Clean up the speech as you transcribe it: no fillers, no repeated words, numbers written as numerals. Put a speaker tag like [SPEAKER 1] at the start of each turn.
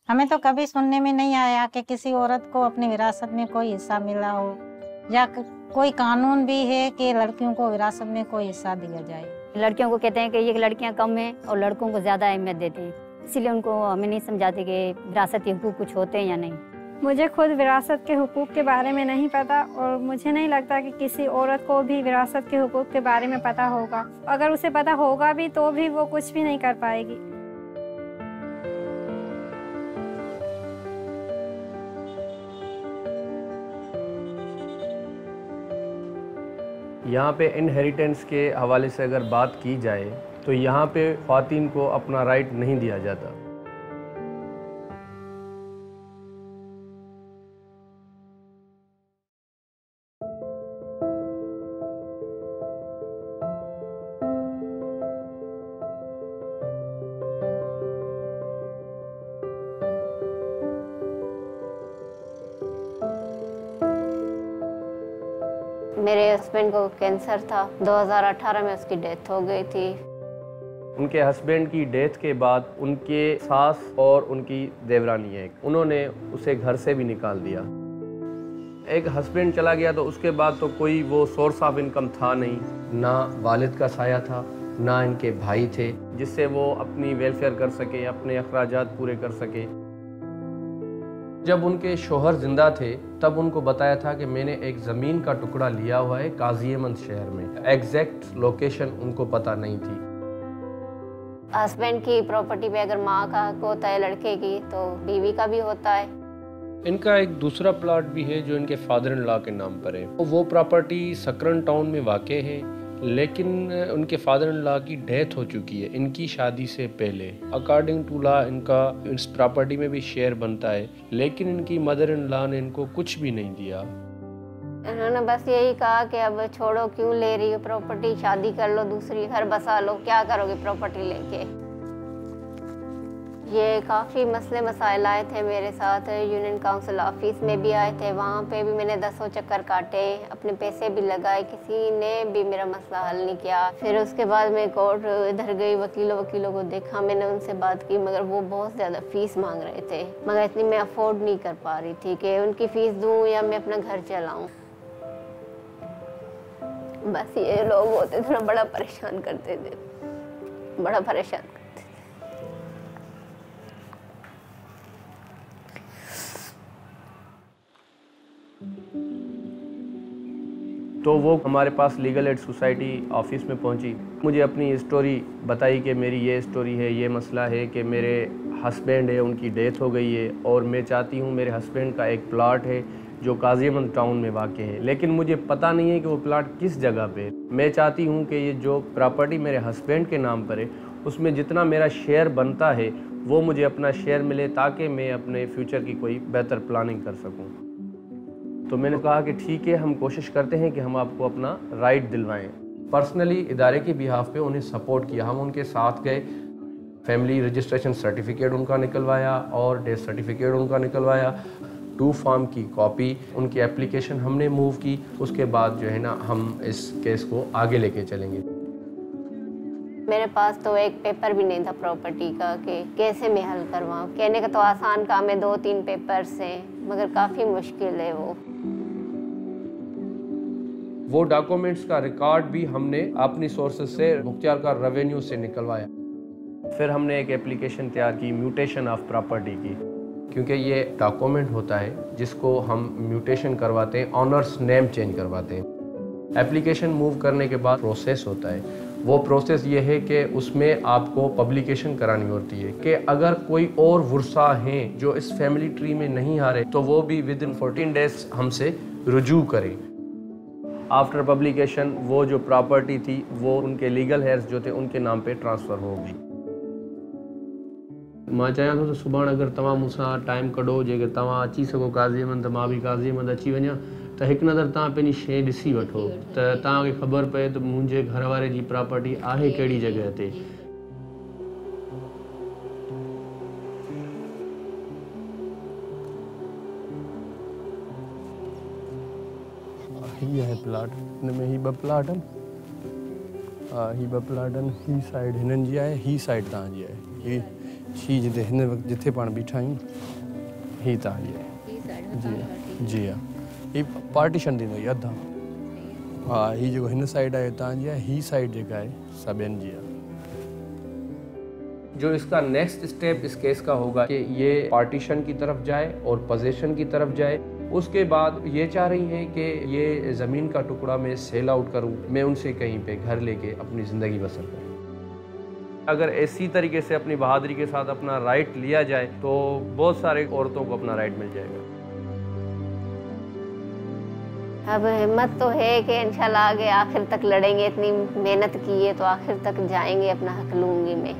[SPEAKER 1] हमें तो कभी सुनने में नहीं आया कि किसी औरत को अपनी विरासत में कोई हिस्सा मिला हो, या कोई कानून भी है कि लड़कियों को विरासत में कोई हिस्सा दिया जाए।
[SPEAKER 2] लड़कियों को कहते हैं कि ये लड़कियां कम हैं और लड़कों को ज़्यादा अहमियत देते हैं, इसीलिए उनको हमें नहीं समझाते कि विरासती हुकूक कुछ होते हैं या नहीं।
[SPEAKER 3] मुझे खुद विरासत के हुकूक के बारे में नहीं पता और मुझे नहीं लगता कि किसी औरत को भी विरासत के हुकूक के बारे में पता होगा। अगर उसे पता होगा भी तो भी वो कुछ भी नहीं कर पाएगी।
[SPEAKER 4] यहाँ पे इनहेरिटेंस के हवाले से अगर बात की जाए तो यहाँ पे ख्वातीन को अपना राइट नहीं दिया जाता।
[SPEAKER 5] मेरे हस्बैंड को कैंसर था, 2018 में उसकी डेथ हो गई थी।
[SPEAKER 4] उनके हस्बैंड की डेथ के बाद उनके सास और उनकी देवरानी है, उन्होंने उसे घर से भी निकाल दिया। एक हस्बैंड चला गया तो उसके बाद तो कोई वो सोर्स ऑफ इनकम था नहीं, ना वालिद का साया था, ना इनके भाई थे जिससे वो अपनी वेलफेयर कर सके, अपने अखराजात पूरे कर सके। जब उनके शोहर जिंदा थे तब उनको बताया था कि मैंने एक ज़मीन का टुकड़ा लिया हुआ है काजियमंद शहर में। एग्जैक्ट लोकेशन उनको पता नहीं थी।
[SPEAKER 5] हस्बैंड की प्रॉपर्टी पे अगर माँ का हक होता है लड़के की, तो बीवी का भी होता है।
[SPEAKER 4] इनका एक दूसरा प्लॉट भी है जो इनके फादर इन लॉ के नाम पर है। वो प्रॉपर्टी सकरन टाउन में वाक़े है, लेकिन उनके फादर इन लॉ की डेथ हो चुकी है इनकी शादी से पहले। अकॉर्डिंग टू लॉ इनका इस प्रॉपर्टी में भी शेयर बनता है, लेकिन इनकी मदर इन लॉ ने इनको कुछ भी नहीं दिया।
[SPEAKER 5] इन्होंने बस यही कहा कि अब छोड़ो, क्यों ले रही हो प्रॉपर्टी, शादी कर लो, दूसरी घर बसा लो, क्या करोगे प्रॉपर्टी लेके। ये काफ़ी मसले मसाइल आए थे मेरे साथ। यूनियन काउंसिल ऑफिस में भी आए थे, वहाँ पे भी मैंने 10 चक्कर काटे, अपने पैसे भी लगाए, किसी ने भी मेरा मसला हल नहीं किया। फिर उसके बाद मैं कोर्ट इधर गई, वकीलों को देखा, मैंने उनसे बात की, मगर वो बहुत ज़्यादा फ़ीस मांग रहे थे, मगर इतनी मैं अफोर्ड नहीं कर पा रही थी कि उनकी फ़ीस दूँ या मैं अपना घर चलाऊँ। बस ये लोग होते थे ना, बड़ा परेशान करते थे, बड़ा परेशान करते थे।
[SPEAKER 4] तो वो हमारे पास लीगल एड सोसाइटी ऑफिस में पहुंची, मुझे अपनी स्टोरी बताई कि मेरी ये स्टोरी है, ये मसला है कि मेरे हस्बैंड है, उनकी डेथ हो गई है और मैं चाहती हूँ, मेरे हस्बैंड का एक प्लाट है जो काजियमंद टाउन में वाक़ है, लेकिन मुझे पता नहीं है कि वो प्लाट किस जगह पे। मैं चाहती हूँ कि ये जो प्रॉपर्टी मेरे हस्बैंड के नाम पर है उसमें जितना मेरा शेयर बनता है वो मुझे अपना शेयर मिले, ताकि मैं अपने फ्यूचर की कोई बेहतर प्लानिंग कर सकूँ। तो मैंने कहा कि ठीक है, हम कोशिश करते हैं कि हम आपको अपना राइट दिलवाएं। पर्सनली इदारे के बिहाफ पे उन्हें सपोर्ट किया, हम उनके साथ गए, फैमिली रजिस्ट्रेशन सर्टिफिकेट उनका निकलवाया और डेथ सर्टिफिकेट उनका निकलवाया, 2 फॉर्म की कॉपी, उनकी एप्लीकेशन हमने मूव की। उसके बाद जो है ना, हम इस केस को आगे लेके चलेंगे।
[SPEAKER 5] मेरे पास तो एक पेपर भी नहीं था प्रॉपर्टी का कि कैसे मैं हल करवाऊँ। कहने का तो आसान काम है, 2-3 पेपर्स हैं, मगर काफ़ी मुश्किल है
[SPEAKER 4] वो डॉक्यूमेंट्स का रिकॉर्ड भी हमने अपनी सोर्सेज से, मुख्तियार का रेवेन्यू से निकलवाया। फिर हमने एक एप्लीकेशन तैयार की म्यूटेशन ऑफ प्रॉपर्टी की, क्योंकि ये डॉक्यूमेंट होता है जिसको हम म्यूटेशन करवाते हैं, ऑनर्स नेम चेंज करवाते हैं। एप्लीकेशन मूव करने के बाद प्रोसेस होता है, वो प्रोसेस ये है कि उसमें आपको पब्लिकेशन करानी होती है कि अगर कोई और वुरसा हैं जो इस फैमिली ट्री में नहीं आ रहे तो वो भी विद इन 14 डेज हमसे रुजू करें। आफ्टर पब्लिकेशन वो जो प्रॉपर्टी थी वो उनके लीगल हेयर्स जो थे उनके नाम पे ट्रांसफ़र होगी। मां चाहियां थो त सुभाणे अगर तव्हां मूंसां टाइम कढो, जेकर तव्हां अची सघो काज़ीअमंद, त मां बि काज़ीअमंद अची वञा, त हिकु नज़र तव्हां पंहिंजी शइ ॾिसी वठो त तव्हांखे ख़बर पए त मुंहिंजे घर वारे जी प्रॉपर्टी आहे कहिड़ी जॻह ते। हीअ आहे प्लाट, हिन में ही 2 प्लाट आहिनि, ही 2 प्लाट आहिनि, ही साइड हिननि जी आहे, ही साइड तव्हांजी आहे। ही ही जिथे पाण बीठा आहियूं ही तव्हांजी आहे। जी हाँ, ही पार्टीशन थींदो आहे अधा। हाँ, ही जो हिन साइड आहे तव्हांजी आहे, ही साइड जेका आहे सभिनि जी आहे। जो इसका नेक्स्ट स्टेप इस केस का होगा कि ये पार्टीशन की तरफ जाए और पोजीशन की तरफ जाए। उसके बाद ये चाह रही हैं कि ये ज़मीन का टुकड़ा मैं सेल आउट करूं, मैं उनसे कहीं पे घर लेके अपनी ज़िंदगी बसर करूं। अगर इसी तरीके से अपनी बहादुरी के साथ अपना राइट लिया जाए तो बहुत सारे औरतों को अपना राइट मिल जाएगा।
[SPEAKER 5] अब हिम्मत तो है कि इंशाल्लाह आगे आखिर तक लड़ेंगे, इतनी मेहनत की है तो आखिर तक जाएंगे, अपना हक लूंगी मैं।